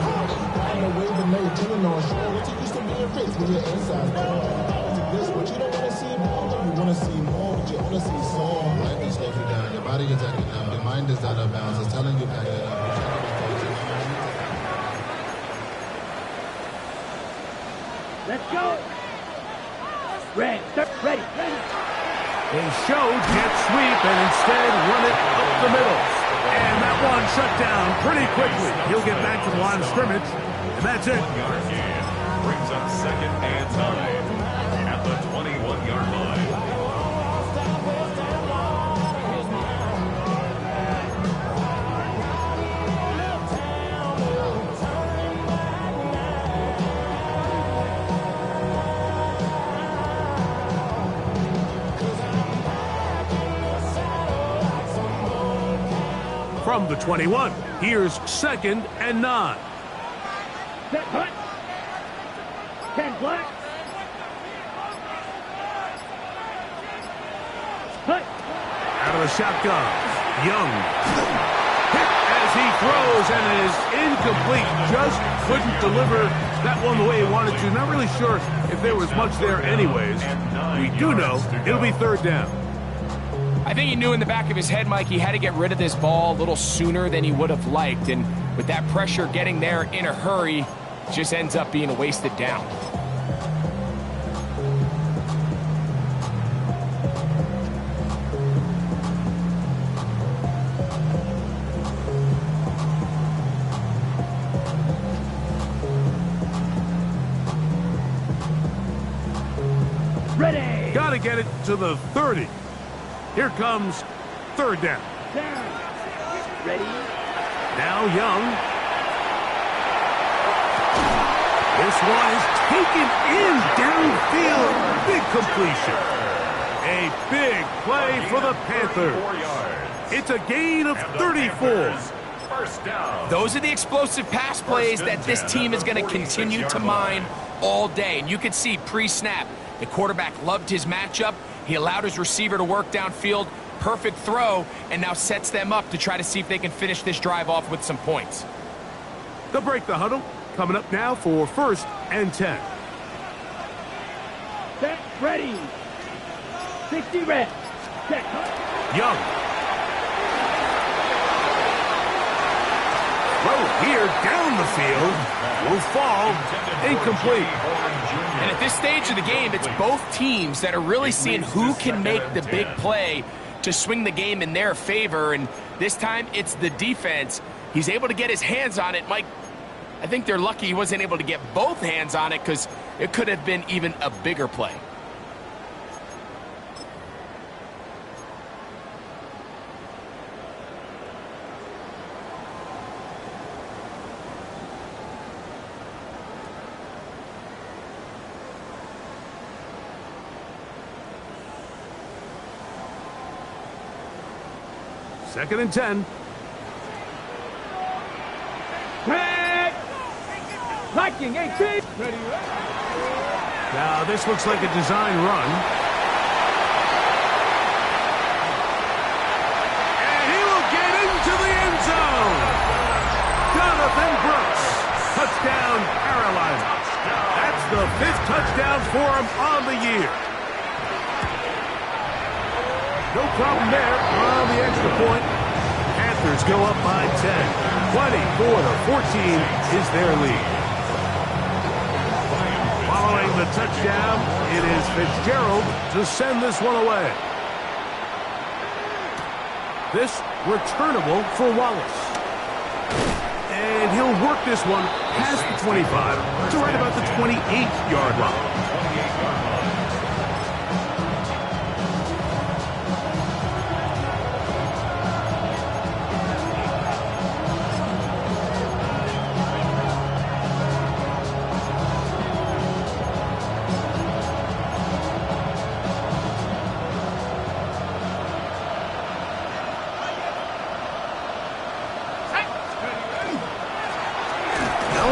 Riding the wave and no dealing on shore. What you used to be rich when you're inside. This, but you don't want to see more. You want to see more, but you only see some. Life is slows you down. Your body is acting up. Your mind is out of bounds. It's telling you back it up. Let's go. Ready. They showed jet sweep and instead run it up the middle. And that one shut down pretty quickly. He'll get back to the line of scrimmage, and that's it. Yard gain brings up 2nd and 9 at the 21-yard line. From the 21, here's 2nd and 9. Set hut. 10 black. Hut. Out of the shotgun, Young. Hit as he throws and it is incomplete. Just couldn't deliver that one the way he wanted to. Not really sure if there was much there anyways. We do know it'll be 3rd down. I think he knew in the back of his head, Mike, he had to get rid of this ball a little sooner than he would have liked. And with that pressure getting there in a hurry, it just ends up being a wasted down. Ready. Got to get it to the 30. Here comes 3rd down. Down. Ready. Now Young. This one is taken in downfield. Big completion. A big play for the Panthers. 4 yards. It's a gain of 34. First down. Those are the explosive pass plays that this team is going to continue to mine all day. And you could see pre-snap, the quarterback loved his matchup. He allowed his receiver to work downfield, perfect throw, and now sets them up to try to see if they can finish this drive off with some points. They'll break the huddle. Coming up now for 1st and 10. Set. Ready. 60 red. Set. Young. Throw here down the field. Will fall. Incomplete. And at this stage of the game, it's both teams that are really seeing who can make the big play to swing the game in their favor. And this time, it's the defense. He's able to get his hands on it. Mike, I think they're lucky he wasn't able to get both hands on it because it could have been even a bigger play. Second and 10. Tag. Viking 18. Ready. Now this looks like a design run. And he will get into the end zone. Jonathan Brooks. Touchdown, Carolina. That's the 5th touchdown for him on the year. No problem there on the extra point. Panthers go up by 10. 24-14 is their lead. Following the touchdown, it is Fitzgerald to send this one away. This returnable for Wallace. And he'll work this one past the 25 to right about the 28-yard line.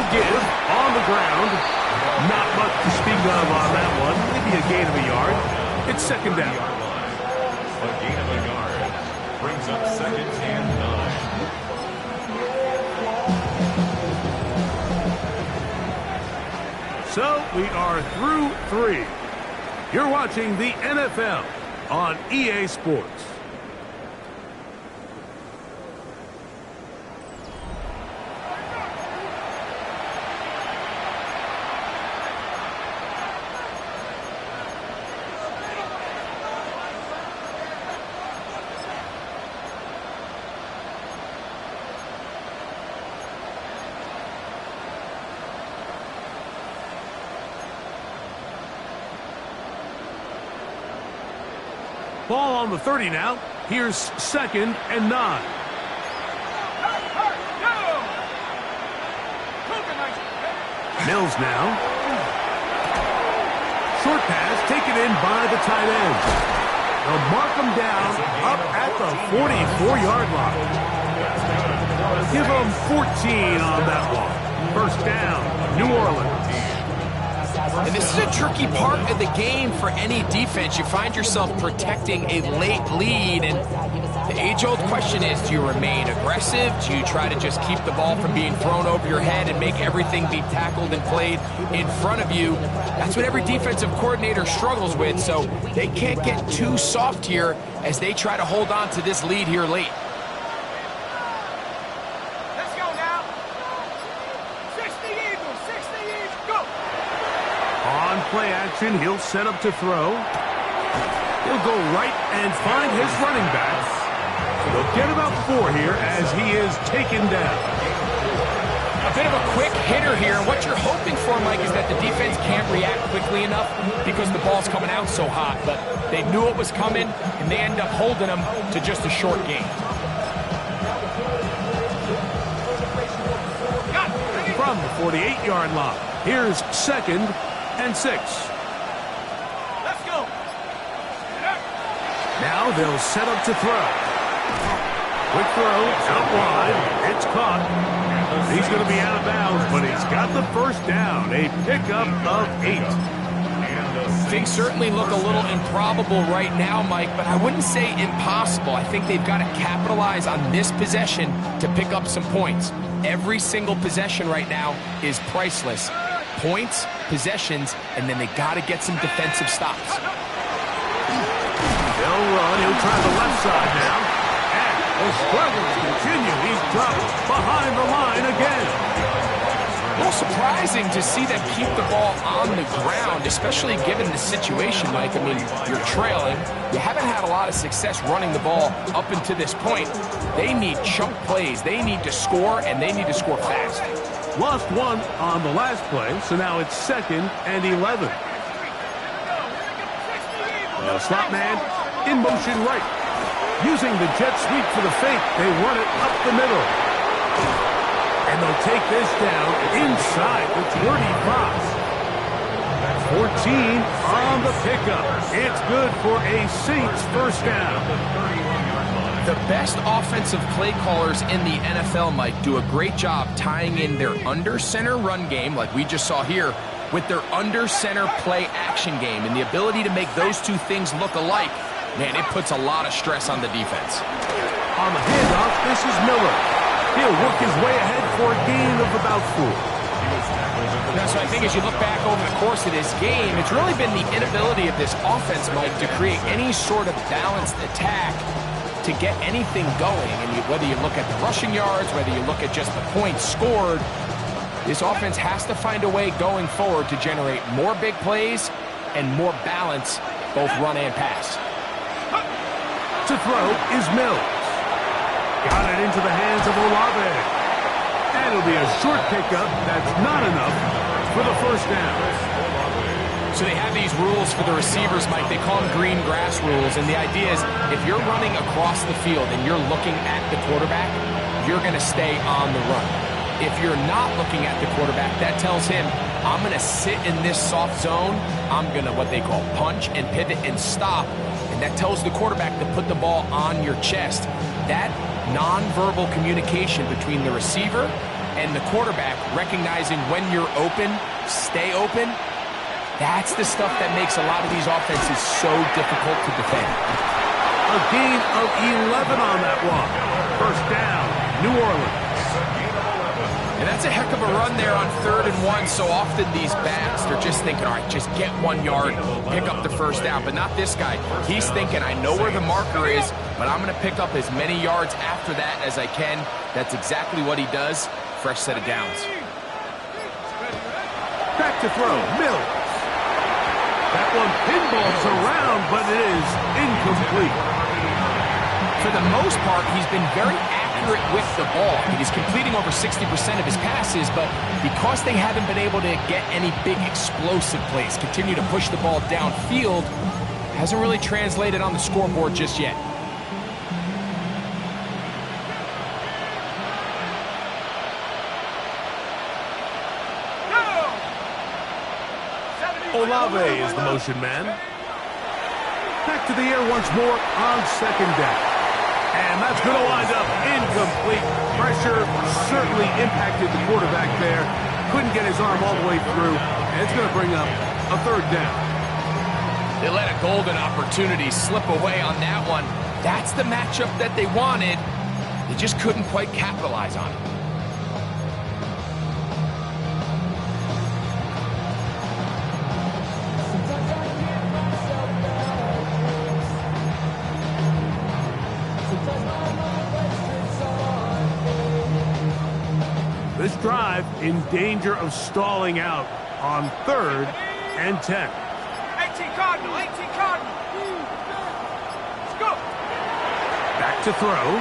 Give on the ground. Not much to speak of on that one. Maybe a gain of a yard. It's 2nd down. A gain of a yard brings up 2nd and 9. So we are through 3. You're watching the NFL on EA Sports. Ball on the 30 now. Here's 2nd and 9. Mills now. Short pass taken in by the tight end. They'll mark him down up at the 44-yard line. Give him 14 on that one. First down, New Orleans. And this is a tricky part of the game for any defense. You find yourself protecting a late lead, and the age-old question is, do you remain aggressive? Do you try to just keep the ball from being thrown over your head and make everything be tackled and played in front of you? That's what every defensive coordinator struggles with, so they can't get too soft here as they try to hold on to this lead here late. Play action, he'll set up to throw. He'll go right and find his running back. They'll get about 4 here as he is taken down. A bit of a quick hitter here. What you're hoping for, Mike, is that the defense can't react quickly enough because the ball's coming out so hot. But they knew it was coming, and they end up holding them to just a short gain. From the 48-yard line, here's 2nd and 6. Let's go. Now they'll set up to throw. Quick throw, out wide. It's caught. He's going to be out of bounds, but he's got the first down. A pickup of 8. Things certainly look a little improbable right now, Mike, but I wouldn't say impossible. I think they've got to capitalize on this possession to pick up some points. Every single possession right now is priceless. Points, possessions, and then they got to get some defensive stops. They'll run. He'll try the left side now. And the struggles continue. He's dropped behind the line again. A little surprising to see them keep the ball on the ground, especially given the situation, Mike. I mean, you're trailing. You haven't had a lot of success running the ball up until this point. They need chunk plays. They need to score, and they need to score fast. Lost 1 on the last play, so now it's 2nd and 11. The slot man in motion right. Using the jet sweep for the fake, they run it up the middle. And they'll take this down inside the 35. 14 on the pickup. It's good for a Saints first down. The best offensive play callers in the NFL, Mike, do a great job tying in their under-center run game, like we just saw here, with their under-center play action game. And the ability to make those two things look alike, man, it puts a lot of stress on the defense. On the handoff, this is Miller. He'll work his way ahead for a gain of about 4. So I think as you look back over the course of this game, it's really been the inability of this offense, Mike, to create any sort of balanced attack to get anything going. And whether you look at the rushing yards, whether you look at just the points scored, this offense has to find a way going forward to generate more big plays and more balance, both run and pass. To throw is Mills. Got it into the hands of Olave. And it'll be a short pickup. That's not enough for the first down. So they have these rules for the receivers, Mike. They call them green grass rules. And the idea is if you're running across the field and you're looking at the quarterback, you're going to stay on the run. If you're not looking at the quarterback, that tells him, I'm going to sit in this soft zone. I'm going to what they call punch and pivot and stop. And that tells the quarterback to put the ball on your chest. That nonverbal communication between the receiver and the quarterback, recognizing when you're open, stay open, that's the stuff that makes a lot of these offenses so difficult to defend. A gain of 11 on that one. First down, New Orleans. And that's a heck of a run there on 3rd and 1. So often these backs, they're just thinking, all right, just get 1 yard, pick up the first down. But not this guy. He's thinking, I know where the marker is, but I'm going to pick up as many yards after that as I can. That's exactly what he does. Fresh set of downs. Back to throw, Mills. That one pinballs around, but it is incomplete. For the most part, he's been very accurate with the ball. He's completing over 60% of his passes, but because they haven't been able to get any big explosive plays, continue to push the ball downfield, hasn't really translated on the scoreboard just yet. Olave is the motion man. Back to the air once more on 2nd down. And that's going to wind up incomplete. Pressure certainly impacted the quarterback there. Couldn't get his arm all the way through. And it's going to bring up a 3rd down. They let a golden opportunity slip away on that one. That's the matchup that they wanted. They just couldn't quite capitalize on it. This drive in danger of stalling out on 3rd and 10. 18 Cardinal, 18 Cardinal. Let's go. Back to throw.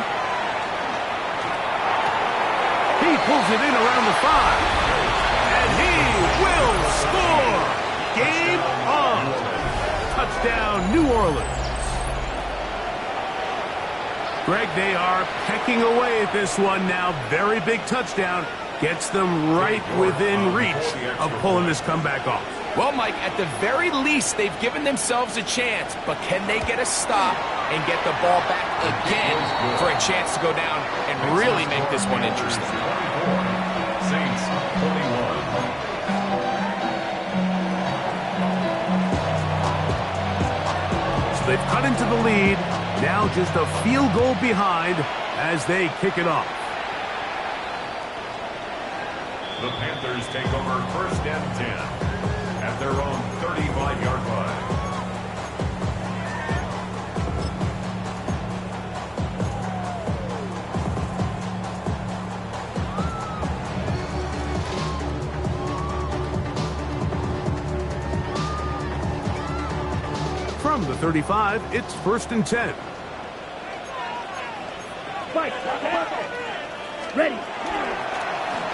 He pulls it in around the 5. And he will score. Game on. Touchdown, New Orleans. Greg, they are pecking away at this one now. Very big touchdown. Gets them right within reach of pulling this comeback off. Well, Mike, at the very least, they've given themselves a chance, but can they get a stop and get the ball back again for a chance to go down and really make this one interesting? Saints 41. So they've cut into the lead. Now just a field goal behind as they kick it off. The Panthers take over 1st and 10 at their own 35-yard line. From the 35, it's 1st and 10. Fight. Ready.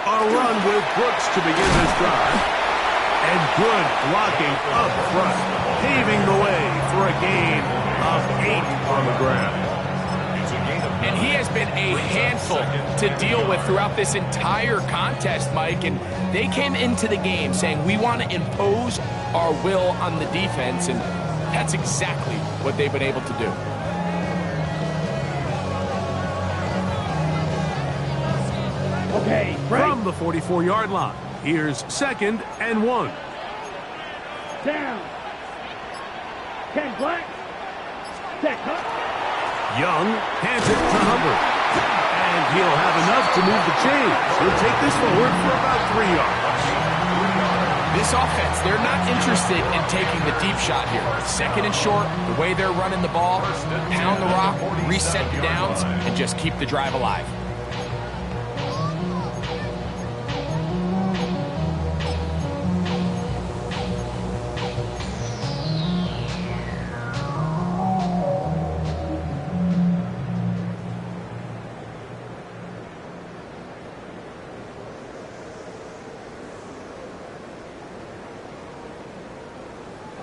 A run with Brooks to begin this drive. And good blocking up front, paving the way for a gain of 8 on the ground. And he has been a handful to deal with throughout this entire contest, Mike. And they came into the game saying, we want to impose our will on the defense. And that's exactly what they've been able to do. Okay, break. From the 44-yard line, here's 2nd and 1. Down. 10 black. Set up. Young hands it to Hubbard. And he'll have enough to move the chains. He'll take this forward for about 3 yards. This offense, they're not interested in taking the deep shot here. 2nd and short, the way they're running the ball, pound the rock, reset the downs, and just keep the drive alive.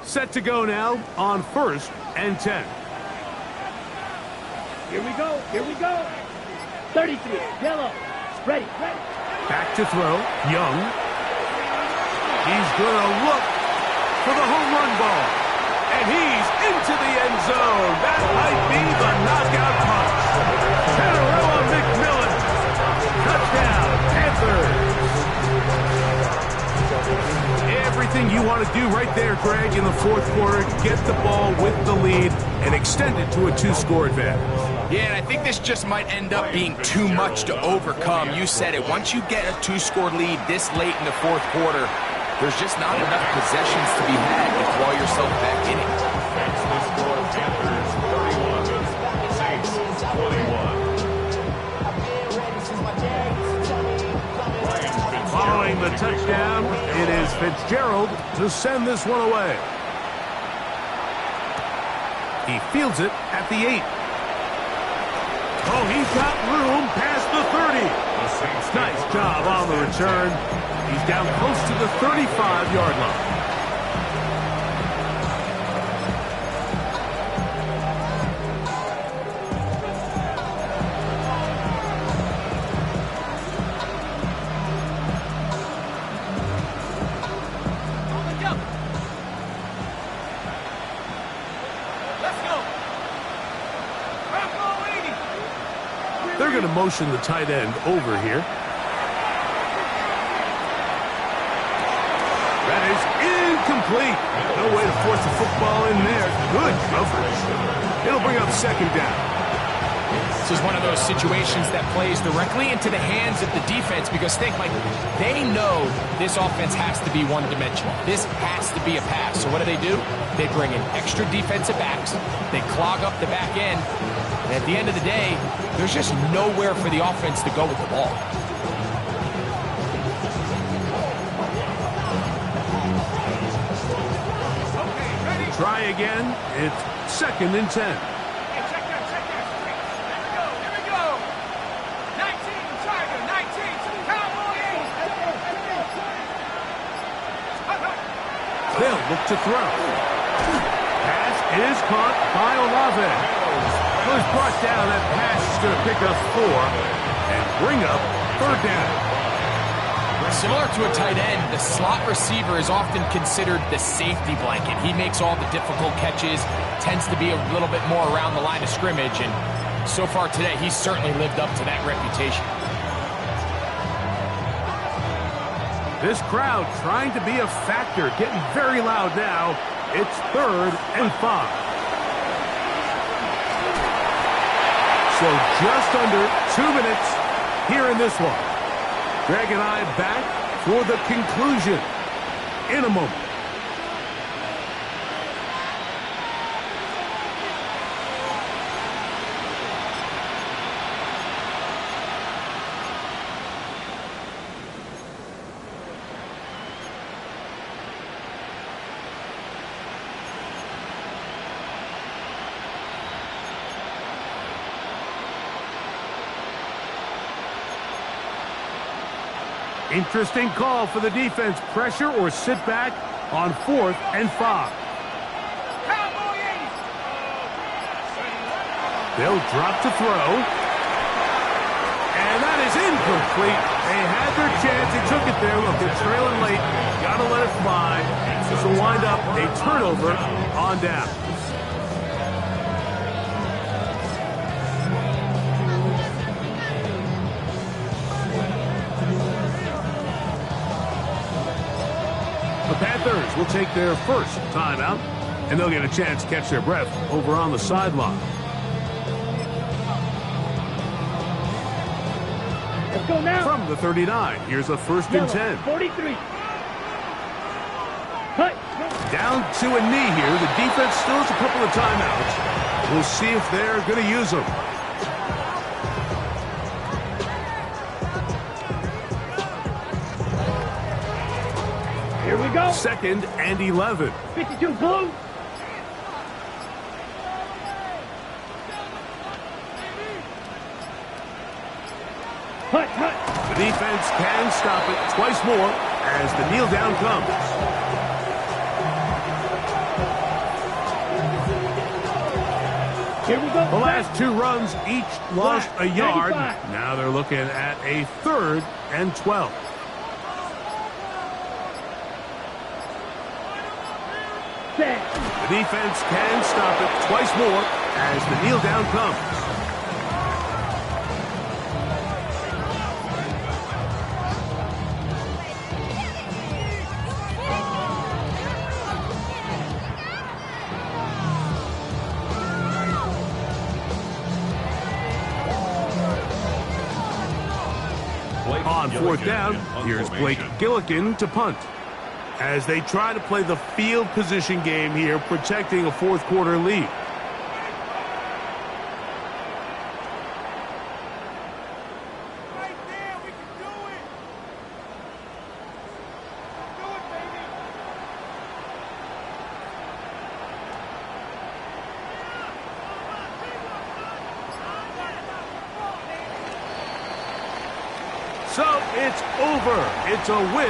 Set to go now on 1st and 10. Here we go. Here we go. 33. Yellow. Ready. Ready. Back to throw. Young. He's going to look for the home run ball. And he's into the end zone. That might be the knockout punch. Panarella McMillan. Touchdown, Panthers. Everything you want to do right there, Greg, in the 4th quarter. Get the ball with the lead and extend it to a 2-score advantage. Yeah, and I think this just might end up being too much to overcome. You said it. Once you get a 2-score lead this late in the fourth quarter, there's just not enough possessions to be had to claw yourself back in it. That's the score. Panthers 31, Saints 21. Following the touchdown, it is Fitzgerald to send this one away. He fields it at the 8. Oh, he's got room past the 30. Nice job on the return. He's down close to the 35-yard line. They're going to motion the tight end over here. That is incomplete. No way to force the football in there. Good coverage. It'll bring up second down. This is one of those situations that plays directly into the hands of the defense because think, like, they know this offense has to be one-dimensional. This has to be a pass. So what do? They bring in extra defensive backs. They clog up the back end. And at the end of the day, there's just nowhere for the offense to go with the ball. Try again. It's second and 10. They'll look to throw. Pass is caught by Olave. Was brought down. That pass is going to pick up 4 and bring up third down. Similar to a tight end, the slot receiver is often considered the safety blanket. He makes all the difficult catches, tends to be a little bit more around the line of scrimmage, and so far today, he's certainly lived up to that reputation. This crowd trying to be a factor, getting very loud now. It's third and 5. So just under 2 minutes here in this one. Greg and I back for the conclusion in a moment. Interesting call for the defense. Pressure or sit back on 4th and 5. They'll drop to throw. And that is incomplete. They had their chance. They took it there. Look, they're trailing late. Got to let it fly. This will wind up a turnover on down. The Panthers will take their first timeout, and they'll get a chance to catch their breath over on the sideline. Let's go now. From the 39, here's a 1st and 10. 43. Cut. Down to a knee here. The defense still has a couple of timeouts. We'll see if they're going to use them. Here we go. 2nd and 11. 52 blue. Hut, hut. The defense can stop it twice more as the kneel down comes. Here we go. The last 2 runs each lost a yard. 95. Now they're looking at a 3rd and 12. The defense can stop it twice more as the kneel down comes. On fourth down, here's Blake Gillikin to punt. As they try to play the field position game here, protecting a fourth quarter lead. So it's over. It's a win.